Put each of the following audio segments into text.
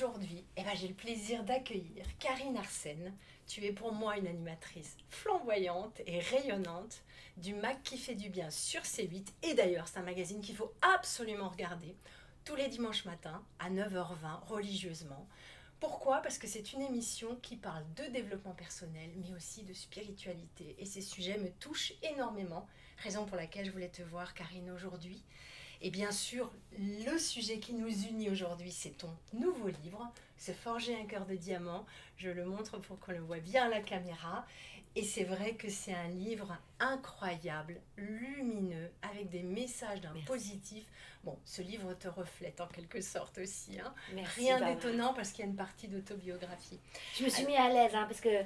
aujourd'hui, j'ai le plaisir d'accueillir Karine Arsène. Tu es pour moi une animatrice flamboyante et rayonnante du MAC qui fait du bien sur C8. Et d'ailleurs, c'est un magazine qu'il faut absolument regarder tous les dimanches matins à 9h20 religieusement. Pourquoi? Parce que c'est une émission qui parle de développement personnel, mais aussi de spiritualité. Et ces sujets me touchent énormément, raison pour laquelle je voulais te voir, Karine, aujourd'hui. Et bien sûr, le sujet qui nous unit aujourd'hui, c'est ton nouveau livre, Se forger un cœur de diamant. Je le montre pour qu'on le voit bien à la caméra. Et c'est vrai que c'est un livre incroyable, lumineux, avec des messages d'un Merci. positif. Bon, ce livre te reflète en quelque sorte aussi. Merci, Rien Barbara. d'étonnant parce qu'il y a une partie d'autobiographie. Je me suis mis à l'aise parce que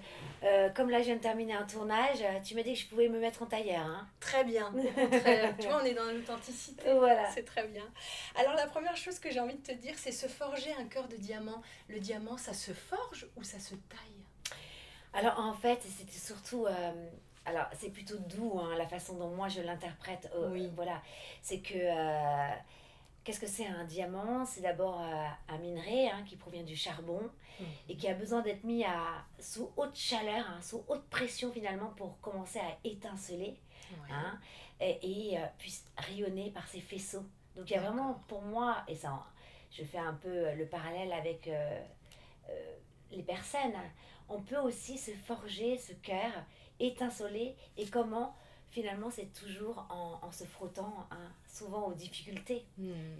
comme là je viens de terminer un tournage, tu m'as dit que je pouvais me mettre en tailleur. Très bien, au contraire. Tu vois, on est dans l'authenticité. Voilà. C'est très bien. Alors la première chose que j'ai envie de te dire, c'est se forger un cœur de diamant. Le diamant, ça se forge ou ça se taille? Alors en fait, c'était surtout. Alors c'est plutôt doux la façon dont moi je l'interprète. Oui. Voilà. C'est que. Qu'est-ce que c'est un diamant? C'est d'abord un minerai qui provient du charbon et qui a besoin d'être mis sous haute chaleur, sous haute pression finalement pour commencer à étinceler et puisse rayonner par ses faisceaux. Donc il y a vraiment pour moi, et ça je fais un peu le parallèle avec les personnes, on peut aussi se forger ce cœur, étinceler et comment finalement c'est toujours en se frottant souvent aux difficultés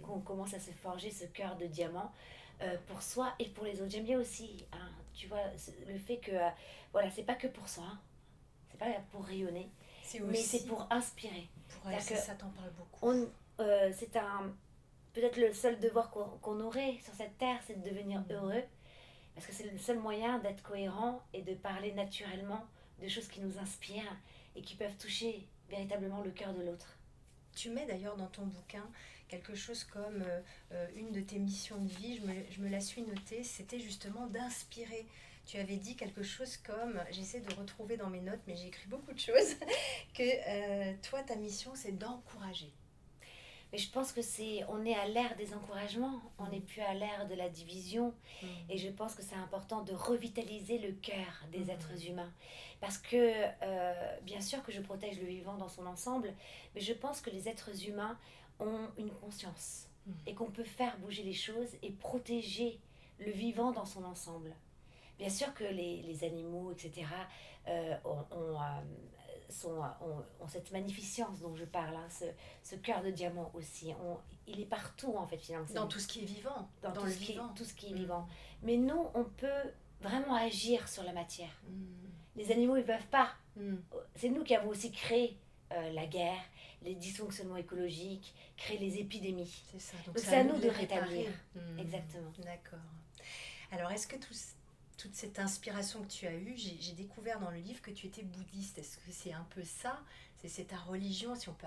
qu'on commence à se forger ce cœur de diamant pour soi et pour les autres. J'aime bien aussi, tu vois, le fait que voilà, c'est pas que pour soi, c'est pas pour rayonner, mais c'est pour inspirer. Pour elle, ça t'en parle beaucoup. C'est peut-être le seul devoir qu'on aurait sur cette terre, c'est de devenir heureux. Parce que c'est le seul moyen d'être cohérent et de parler naturellement de choses qui nous inspirent et qui peuvent toucher véritablement le cœur de l'autre. Tu mets d'ailleurs dans ton bouquin quelque chose comme une de tes missions de vie, je me la suis notée, c'était justement d'inspirer. Tu avais dit quelque chose comme, j'essaie de retrouver dans mes notes, mais j'ai écrit beaucoup de choses, que toi, ta mission, c'est d'encourager. Mais je pense que on est à l'ère des encouragements, on n'est plus à l'ère de la division. Et je pense que c'est important de revitaliser le cœur des êtres humains. Parce que, bien sûr que je protège le vivant dans son ensemble, mais je pense que les êtres humains ont une conscience. Et qu'on peut faire bouger les choses et protéger le vivant dans son ensemble. Bien sûr que les animaux, etc., ont cette magnificence dont je parle, ce cœur de diamant aussi. Il est partout en fait finalement. Dans tout ce qui est vivant. Dans tout le vivant. Tout ce qui est vivant. Mais nous, on peut vraiment agir sur la matière. Les animaux, ils ne peuvent pas. C'est nous qui avons aussi créé la guerre, les dysfonctionnements écologiques, créé les épidémies. C'est ça. Donc c'est à nous de rétablir. Exactement. D'accord. Alors est-ce que toute cette inspiration que tu as eue, j'ai découvert dans le livre que tu étais bouddhiste. Est-ce que c'est un peu ça? C'est ta religion, si on peut.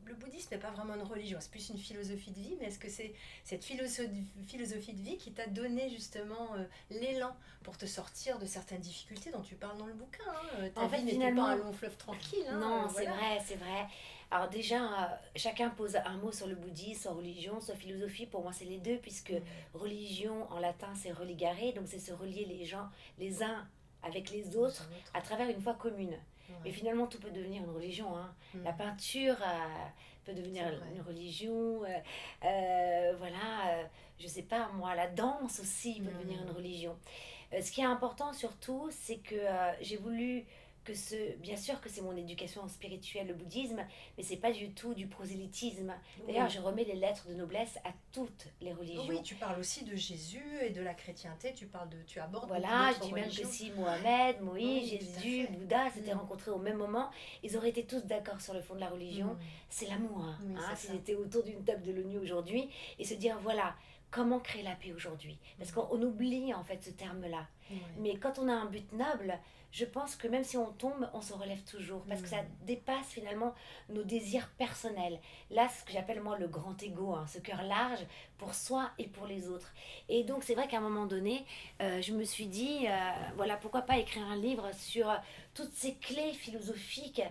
Le bouddhisme n'est pas vraiment une religion, c'est plus une philosophie de vie, mais est-ce que c'est cette philosophie de vie qui t'a donné justement l'élan pour te sortir de certaines difficultés dont tu parles dans le bouquin Ta vie n'était pas un long fleuve tranquille. Non, voilà. C'est vrai. Alors déjà, chacun pose un mot sur le bouddhisme, sur religion, sur philosophie. Pour moi, c'est les deux, puisque religion, en latin, c'est religare, donc c'est se relier les gens, les uns avec les autres, à travers une foi commune. Mais finalement, tout peut devenir une religion. La peinture peut devenir une religion. Je sais pas, moi, la danse aussi peut devenir une religion. Ce qui est important surtout, c'est que j'ai voulu bien sûr que c'est mon éducation spirituelle, le bouddhisme, mais c'est pas du tout du prosélytisme. D'ailleurs, je remets les lettres de noblesse à toutes les religions. Oui, tu parles aussi de Jésus et de la chrétienté, tu abordes voilà, je dis même que si Mohamed, Moïse, Jésus, Bouddha s'étaient rencontrés au même moment, ils auraient été tous d'accord sur le fond de la religion. C'est l'amour. S'ils étaient autour d'une table de l'ONU aujourd'hui et se dire voilà, comment créer la paix aujourd'hui? Parce qu'on oublie en fait ce terme-là. Ouais. Mais quand on a un but noble, je pense que même si on tombe, on se relève toujours. Parce que ça dépasse finalement nos désirs personnels. Là, ce que j'appelle moi le grand ego, hein, ce cœur large pour soi et pour les autres. Et donc c'est vrai qu'à un moment donné, je me suis dit, voilà, pourquoi pas écrire un livre sur toutes ces clés philosophiques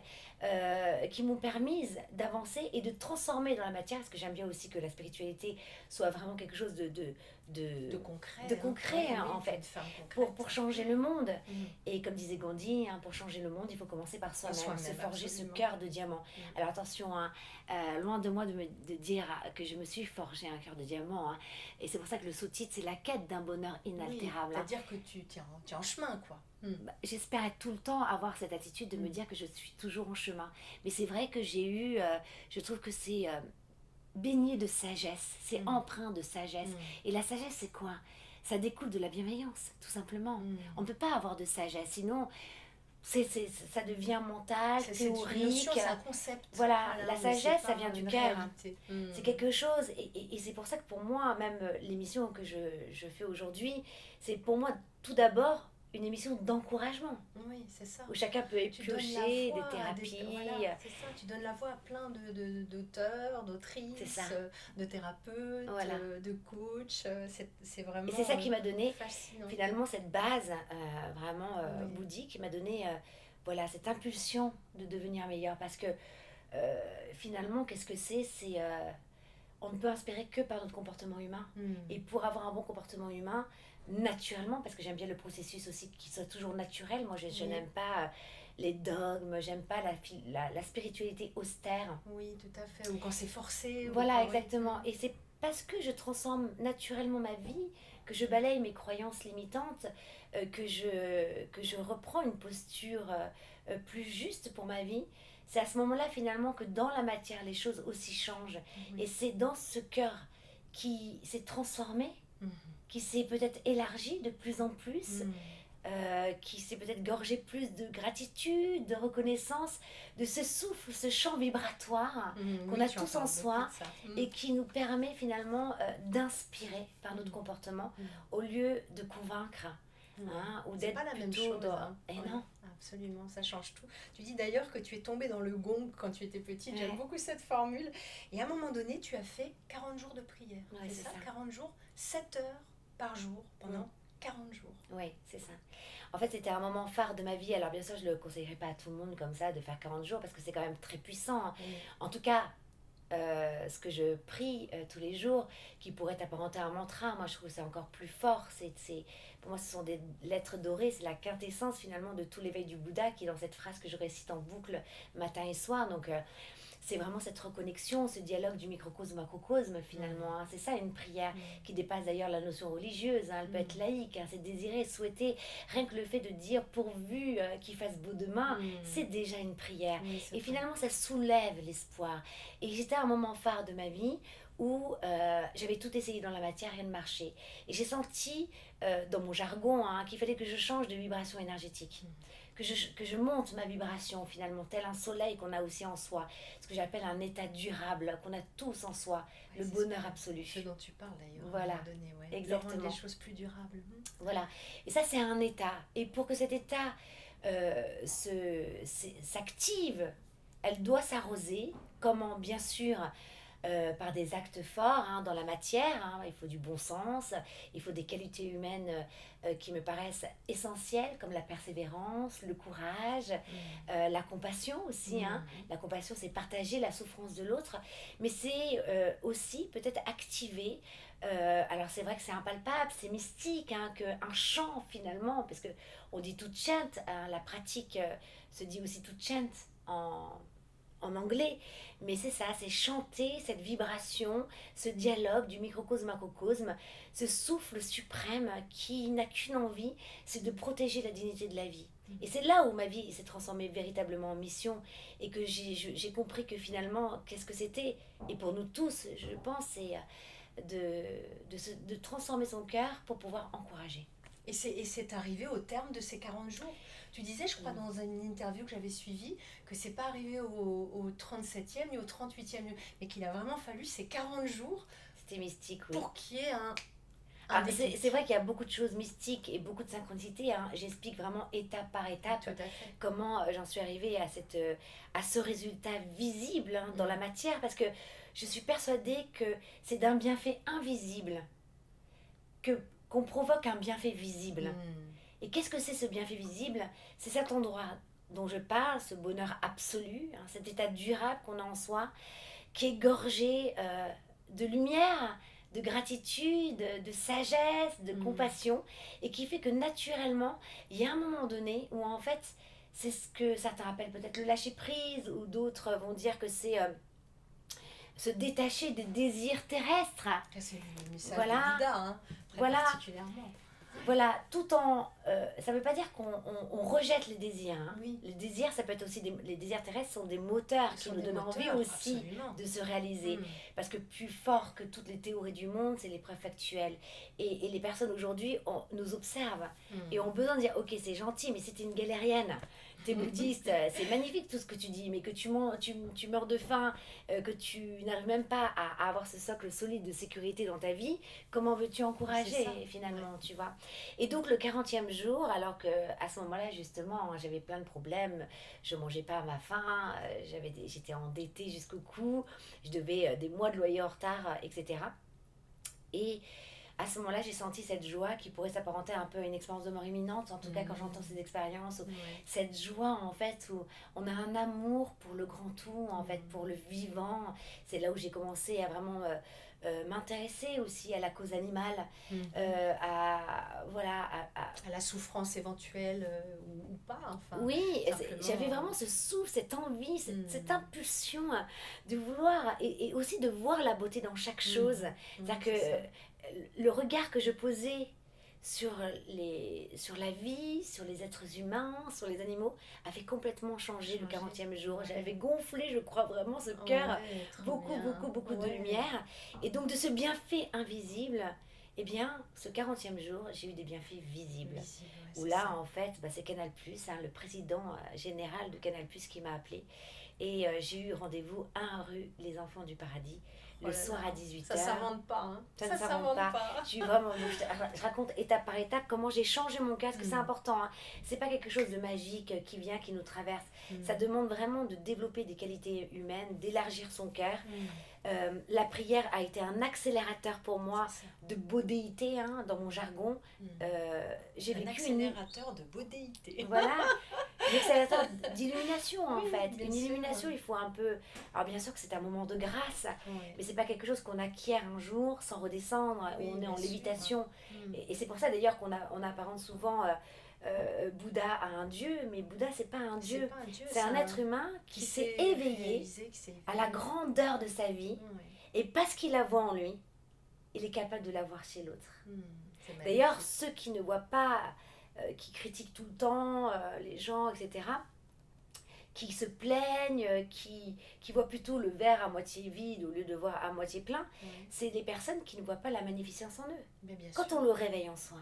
qui m'ont permise d'avancer et de transformer dans la matière, parce que j'aime bien aussi que la spiritualité soit vraiment quelque chose De concret. de concret, hein. hein, Oui, en fait, faire concrète. pour changer le monde. Mhm. Et comme disait Gandhi, hein, pour changer le monde, il faut commencer par soi-même, Soi-même, se forger absolument. ce cœur de diamant. Mhm. Alors attention, hein, loin de moi de dire que je me suis forgé un cœur de diamant. Hein. Et c'est pour ça que le sous-titre, c'est la quête d'un bonheur inaltérable. Oui, Hein. c'est-à-dire que tu es en chemin, quoi. Bah, j'espère être tout le temps avoir cette attitude de me dire que je suis toujours en chemin. Mais c'est vrai que j'ai eu, je trouve que c'est baigné de sagesse, c'est empreint de sagesse. Et la sagesse, c'est quoi? Ça découle de la bienveillance, tout simplement. On ne peut pas avoir de sagesse, sinon ça devient mental, C'est théorique. une notion, c'est un concept. Voilà, la mais c'est sagesse, ça pas vient du une cœur. réalité. C'est quelque chose, et c'est pour ça que pour moi, même l'émission que je fais aujourd'hui, c'est pour moi tout d'abord une émission d'encouragement, Oui, c'est ça. où chacun peut Tu donnes la piocher voix des thérapies. voilà, c'est ça. Tu donnes la voix à plein d'auteurs, C'est d'autrices, ça. de thérapeutes, Voilà. De coachs. C'est vraiment Et c'est ça qui m'a donné fascinant. finalement cette base vraiment Oui. bouddhique, qui m'a donné voilà, cette impulsion de devenir meilleur. Parce que finalement, qu'est-ce que c'est on ne peut inspirer que par notre comportement humain. Et pour avoir un bon comportement humain, naturellement, parce que j'aime bien le processus aussi qui soit toujours naturel, moi je n'aime pas les dogmes, j'aime pas la spiritualité austère. Oui, tout à fait. Ou quand c'est forcé. Voilà, ou exactement. Et c'est parce que je transforme naturellement ma vie, que je balaye mes croyances limitantes, que je reprends une posture plus juste pour ma vie. C'est à ce moment-là finalement que dans la matière, les choses aussi changent. Oui. Et c'est dans ce cœur qui s'est transformé, Mhm. qui s'est peut-être élargi de plus en plus, Mhm. qui s'est peut-être gorgé plus de gratitude, de reconnaissance, de ce souffle, ce champ vibratoire qu'on Oui, a tu en tous en parles soi beaucoup de ça. et qui nous permet finalement d'inspirer par notre comportement au lieu de convaincre. Hein, ou C'est d'être pas la même plutôt chose. dans... Hein. Et Ouais, non. absolument, ça change tout. Tu dis d'ailleurs que tu es tombée dans le gong quand tu étais petite. Ouais. J'aime beaucoup cette formule. Et à un moment donné, tu as fait 40 jours de prière. Ouais, c'est ça. 40 jours, 7 heures par jour pendant 40 jours. Oui, c'est ça. En fait, c'était un moment phare de ma vie. Alors, bien sûr, je ne le conseillerais pas à tout le monde comme ça de faire 40 jours parce que c'est quand même très puissant. En tout cas, ce que je prie tous les jours, qui pourrait t'apparenter à un mantra, moi je trouve que c'est encore plus fort. Pour moi, ce sont des lettres dorées, c'est la quintessence finalement de tout l'éveil du Bouddha qui est dans cette phrase que je récite en boucle matin et soir. Donc, c'est vraiment cette reconnexion, ce dialogue du microcosme-macrocosme finalement. Hein. C'est ça une prière qui dépasse d'ailleurs la notion religieuse. Hein. Elle peut être laïque, hein. C'est désirer, souhaiter. Rien que le fait de dire pourvu qu'il fasse beau demain, c'est déjà une prière. Oui, et finalement, ça soulève l'espoir. Et j'étais à un moment phare de ma vie où j'avais tout essayé dans la matière, rien ne marchait. Et j'ai senti, dans mon jargon, hein, qu'il fallait que je change de vibration énergétique. Que je monte ma vibration finalement, tel un soleil qu'on a aussi en soi. Ce que j'appelle un état durable, qu'on a tous en soi, le bonheur absolu. Ce dont tu parles d'ailleurs, voilà, à un moment donné, exactement. De rendre les choses plus durables. Voilà, et ça c'est un état. Et pour que cet état s'active, elle doit s'arroser, comment bien sûr par des actes forts hein, dans la matière. Hein. Il faut du bon sens, il faut des qualités humaines qui me paraissent essentielles, comme la persévérance, le courage, la compassion aussi. Hein. La compassion, c'est partager la souffrance de l'autre, mais c'est aussi peut-être activer. Alors c'est vrai que c'est impalpable, c'est mystique, hein, qu'un chant finalement, parce que on dit tout chant, hein, la pratique se dit aussi tout chant en anglais, mais c'est ça, c'est chanter cette vibration, ce dialogue du microcosme-macrocosme, ce souffle suprême qui n'a qu'une envie, c'est de protéger la dignité de la vie. Et c'est là où ma vie s'est transformée véritablement en mission et que j'ai compris que finalement, qu'est-ce que c'était, et pour nous tous, je pense, c'est de transformer son cœur pour pouvoir encourager. Et c'est arrivé au terme de ces 40 jours. Tu disais, je crois, dans une interview que j'avais suivie, que c'est pas arrivé au 37e ni au 38e, mais qu'il a vraiment fallu ces 40 jours C'était mystique, oui. pour qu'il y ait un... Alors, déclic. c'est vrai qu'il y a beaucoup de choses mystiques et beaucoup de synchronicité, hein. J'explique vraiment étape par étape Tout à fait. comment j'en suis arrivée à ce résultat visible, hein, dans la matière, parce que je suis persuadée que c'est d'un bienfait invisible que qu'on provoque un bienfait visible. Et qu'est-ce que c'est ce bienfait visible? C'est cet endroit dont je parle, ce bonheur absolu, hein, cet état durable qu'on a en soi, qui est gorgé de lumière, de gratitude, de sagesse, de compassion, et qui fait que naturellement, il y a un moment donné où en fait, c'est ce que certains appellent peut-être le lâcher prise, ou d'autres vont dire que c'est se détacher des désirs terrestres. C'est le message Voilà. de Bouddha, hein, très Voilà. particulièrement. Voilà, tout en... ça ne veut pas dire on rejette les désirs. Hein. Oui. Les désirs, ça peut être aussi... les désirs terrestres sont des moteurs qui nous donnent envie aussi absolument. de se réaliser. Parce que plus fort que toutes les théories du monde, c'est les preuves factuelles. Et les personnes aujourd'hui nous observent et ont besoin de dire, ok, c'est gentil, mais si t'es une galérienne, t'es bouddhiste, c'est magnifique tout ce que tu dis, mais que tu meurs de faim, que tu n'arrives même pas à avoir ce socle solide de sécurité dans ta vie, comment veux-tu encourager finalement, tu vois? Et donc le 40e jour, alors que à ce moment-là justement j'avais plein de problèmes, je mangeais pas à ma faim, j'étais endettée jusqu'au cou, je devais des mois de loyer en retard, etc. Et à ce moment-là, j'ai senti cette joie qui pourrait s'apparenter un peu à une expérience de mort imminente, en tout cas quand j'entends ces expériences, cette joie en fait où on a un amour pour le grand tout, en fait, pour le vivant. C'est là où j'ai commencé à vraiment m'intéresser aussi à la cause animale, à la souffrance éventuelle ou pas, enfin. oui, simplement, j'avais vraiment ce souffle, cette envie, cette impulsion de vouloir et aussi de voir la beauté dans chaque chose. C'est-à-dire que le regard que je posais sur la vie, sur les êtres humains, sur les animaux, avait complètement changé le 40e jour. J'avais gonflé, je crois vraiment, ce cœur, beaucoup de lumière. Et donc de ce bienfait invisible, eh bien, ce 40e jour, j'ai eu des bienfaits visibles. Où là, en fait, c'est Canal+, hein, le président général de Canal+, qui m'a appelé. Et j'ai eu rendez-vous 1 rue Les Enfants du Paradis, le soir à 18h. Ça ne s'invente pas, hein. Ça ne s'invente pas. Je raconte étape par étape comment j'ai changé mon cœur, parce que c'est important. Hein. C'est pas quelque chose de magique qui vient, qui nous traverse. Ça demande vraiment de développer des qualités humaines, d'élargir son cœur. La prière a été un accélérateur pour moi de bodéité, hein, dans mon jargon. J'ai vécu accélérateur de bodéité. Voilà, un accélérateur d'illumination en fait. Une illumination, il faut un peu... Alors bien sûr que c'est un moment de grâce, mais c'est pas quelque chose qu'on acquiert un jour sans redescendre, où on est en lévitation. Et c'est pour ça d'ailleurs qu'on apparente souvent... Bouddha a un dieu, mais Bouddha c'est pas un dieu, c'est un être humain qui s'est éveillé à la grandeur de sa vie, et parce qu'il la voit en lui, il est capable de la voir chez l'autre. D'ailleurs, ceux qui ne voient pas, qui critiquent tout le temps les gens, etc., qui se plaignent, qui voient plutôt le verre à moitié vide au lieu de voir à moitié plein, c'est des personnes qui ne voient pas la magnificence en eux. Quand on le réveille en soi,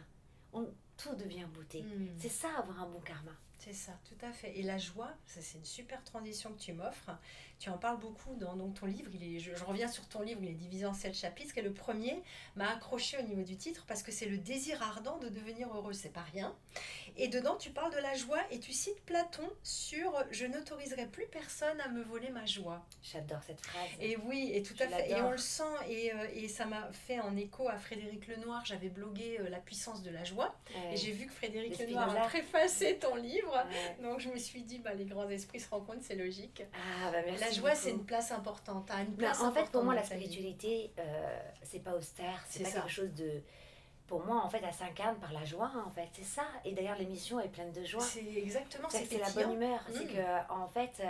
tout devient beauté. C'est ça, avoir un bon karma. C'est ça, tout à fait. Et la joie, ça, c'est une super transition que tu m'offres. Tu en parles beaucoup dans donc, ton livre. Je reviens sur ton livre, il est divisé en 7 chapitres. Et le premier m'a accroché au niveau du titre parce que c'est le désir ardent de devenir heureux. C'est pas rien. Et dedans, tu parles de la joie et tu cites Platon sur « Je n'autoriserai plus personne à me voler ma joie ». J'adore cette phrase. Et oui, et tout à fait. Et on le sent. Et ça m'a fait en écho à Frédéric Lenoir. J'avais blogué La puissance de la joie. Et j'ai vu que Frédéric Lenoir a préfacé ton livre. Donc je me suis dit, les grands esprits se rencontrent, c'est logique. Merci la joie, beaucoup. c'est une place importante. En fait, pour moi, la spiritualité, c'est pas austère, c'est pas quelque chose de... Pour moi, en fait, elle s'incarne par la joie, en fait, c'est ça. Et d'ailleurs, l'émission est pleine de joie. C'est exactement, c'est la bonne humeur. C'est que, en fait,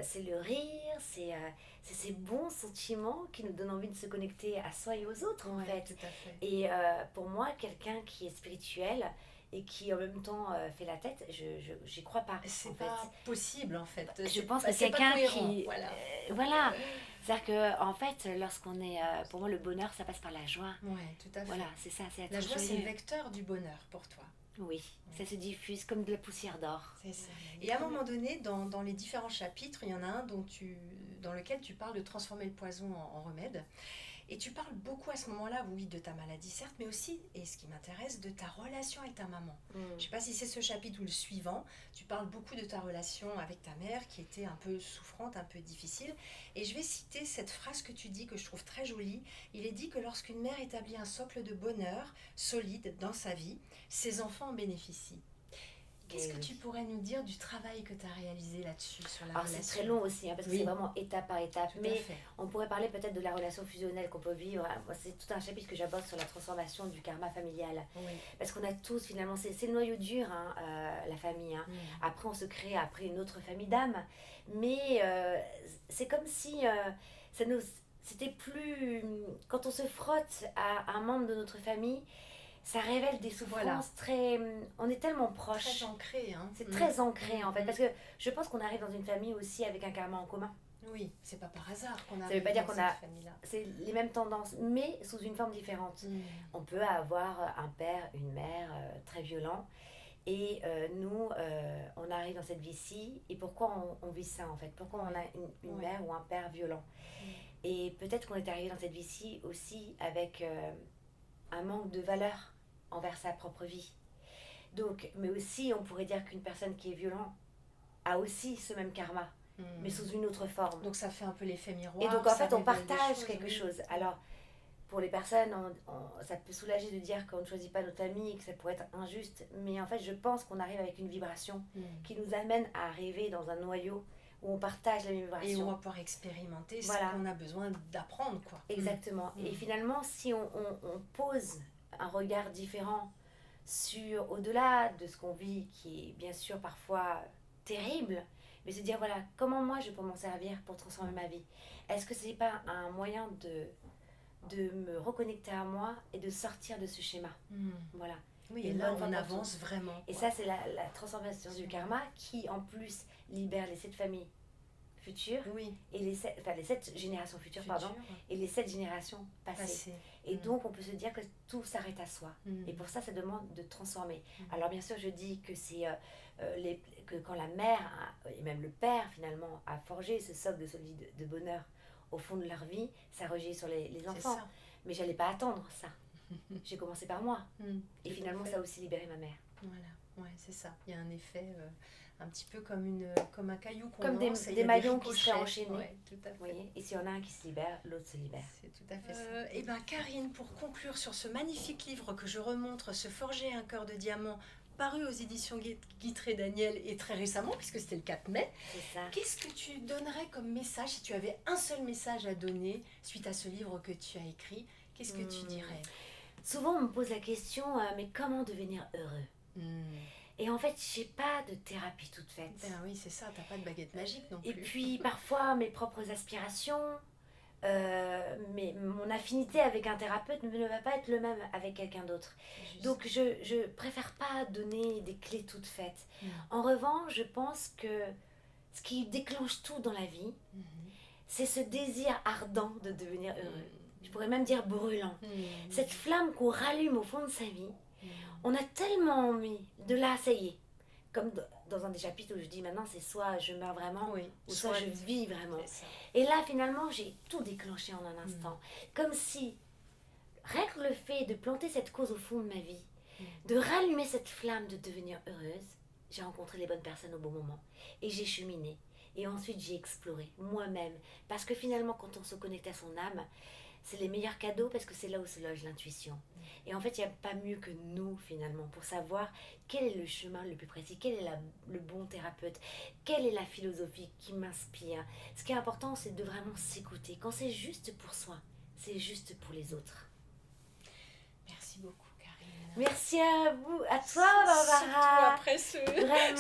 c'est le rire, c'est ces bons sentiments qui nous donnent envie de se connecter à soi et aux autres, en fait. Tout à fait. Et pour moi, quelqu'un qui est spirituel et qui en même temps fait la tête, j'y crois pas. C'est pas possible, en fait. Je pense que quelqu'un qui... Voilà. C'est-à-dire que, en fait, lorsqu'on est... pour moi, le bonheur, ça passe par la joie. Oui, tout à fait. Voilà, c'est ça. C'est la joie, c'est le vecteur du bonheur pour toi. Oui, ça se diffuse comme de la poussière d'or. C'est ça. Et à un moment donné, dans les différents chapitres, il y en a un dans lequel tu parles de transformer le poison en remède. Et tu parles beaucoup à ce moment-là, oui, de ta maladie, certes, mais aussi, et ce qui m'intéresse, de ta relation avec ta maman. Je ne sais pas si c'est ce chapitre ou le suivant, tu parles beaucoup de ta relation avec ta mère qui était un peu souffrante, un peu difficile. Et je vais citer cette phrase que tu dis, que je trouve très jolie. Il est dit que lorsqu'une mère établit un socle de bonheur solide dans sa vie, ses enfants en bénéficient. Qu'est-ce que tu pourrais nous dire du travail que tu as réalisé là-dessus, sur la relation? C'est très long aussi, parce que c'est vraiment étape par étape. Tout à Mais fait. on pourrait parler peut-être de la relation fusionnelle qu'on peut vivre. Moi, c'est tout un chapitre que j'aborde sur la transformation du karma familial. Oui. Parce qu'on a tous, finalement, c'est le noyau dur, la famille. Après, on se crée une autre famille d'âmes. Mais c'est comme si c'était plus... Quand on se frotte à un membre de notre famille, ça révèle des souffrances très... On est tellement proches. Très ancré. C'est très ancré, en fait. Parce que je pense qu'on arrive dans une famille aussi avec un karma en commun. Oui, c'est pas par hasard qu'on a... Ça veut pas dire qu'on a... C'est les mêmes tendances, mais sous une forme différente. On peut avoir un père, une mère très violents. Et nous, on arrive dans cette vie-ci. Et pourquoi on vit ça, en fait? Pourquoi on a une mère ou un père violent? Et peut-être qu'on est arrivé dans cette vie-ci aussi avec un manque de valeur envers sa propre vie. Donc, mais aussi, on pourrait dire qu'une personne qui est violente a aussi ce même karma, mais sous une autre forme. Donc ça fait un peu l'effet miroir. Et donc en fait, on partage quelque chose. Alors, pour les personnes, ça peut soulager de dire qu'on ne choisit pas notre famille, que ça pourrait être injuste, mais en fait, je pense qu'on arrive avec une vibration qui nous amène à arriver dans un noyau où on partage la même vibration. Et on va pouvoir expérimenter ce qu'on a besoin d'apprendre, quoi. Exactement. Et finalement, si on pose un regard différent sur au-delà de ce qu'on vit, qui est bien sûr parfois terrible, mais se dire, voilà, comment moi je peux m'en servir pour transformer ma vie? Est-ce que c'est pas un moyen de me reconnecter à moi et de sortir de ce schéma? Voilà. Oui, et là on avance vraiment. Et ça, c'est la transformation du karma qui en plus libère les 7 familles futures et les 7 générations futures, et les 7 générations passées. Et donc on peut se dire que tout s'arrête à soi. Et pour ça, ça demande de transformer. Alors bien sûr, je dis que c'est que quand la mère et même le père finalement a forgé ce socle de bonheur au fond de leur vie, ça rejaillit sur les enfants. Mais j'allais pas attendre ça. J'ai commencé par moi. Et finalement, ça a aussi libéré ma mère. Voilà, c'est ça. Il y a un effet un petit peu comme un caillou qu'on comme lance, des maillons qui seraient enchaînés. Ouais, tout à fait. Vous voyez, et s'il y en a un qui se libère, l'autre se libère. C'est tout à fait ça. Et bien Karine, pour conclure sur ce magnifique livre que je remontre, Se forger un cœur de diamant, paru aux éditions Guitry Daniel et très récemment, puisque c'était le 4 mai. Qu'est-ce que tu donnerais comme message, si tu avais un seul message à donner suite à ce livre que tu as écrit? Qu'est-ce que tu dirais? Souvent, on me pose la question, mais comment devenir heureux? Et en fait, j'ai pas de thérapie toute faite. Ben oui, c'est ça, t'as pas de baguette magique non plus. Et puis, parfois, mes propres aspirations, mais mon affinité avec un thérapeute ne va pas être le même avec quelqu'un d'autre. Donc, je préfère pas donner des clés toutes faites. En revanche, je pense que ce qui déclenche tout dans la vie, c'est ce désir ardent de devenir heureux. Je pourrais même dire brûlant. Cette flamme qu'on rallume au fond de sa vie, on a tellement envie de là, ça y est. Comme dans un des chapitres où je dis maintenant, c'est soit je meurs vraiment, ou soit je vis vraiment. Et là, finalement, j'ai tout déclenché en un instant. Comme si, rien que le fait de planter cette cause au fond de ma vie, de rallumer cette flamme de devenir heureuse, j'ai rencontré les bonnes personnes au bon moment. Et j'ai cheminé. Et ensuite, j'ai exploré moi-même. Parce que finalement, quand on se connecte à son âme, c'est les meilleurs cadeaux parce que c'est là où se loge l'intuition. Et en fait, il n'y a pas mieux que nous, finalement, pour savoir quel est le chemin le plus précis, quel est le bon thérapeute, quelle est la philosophie qui m'inspire. Ce qui est important, c'est de vraiment s'écouter. Quand c'est juste pour soi, c'est juste pour les autres. Merci beaucoup, Karine. Merci à vous, à toi, Barbara. Surtout après ce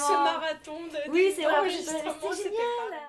marathon oui, c'est vrai, c'était génial.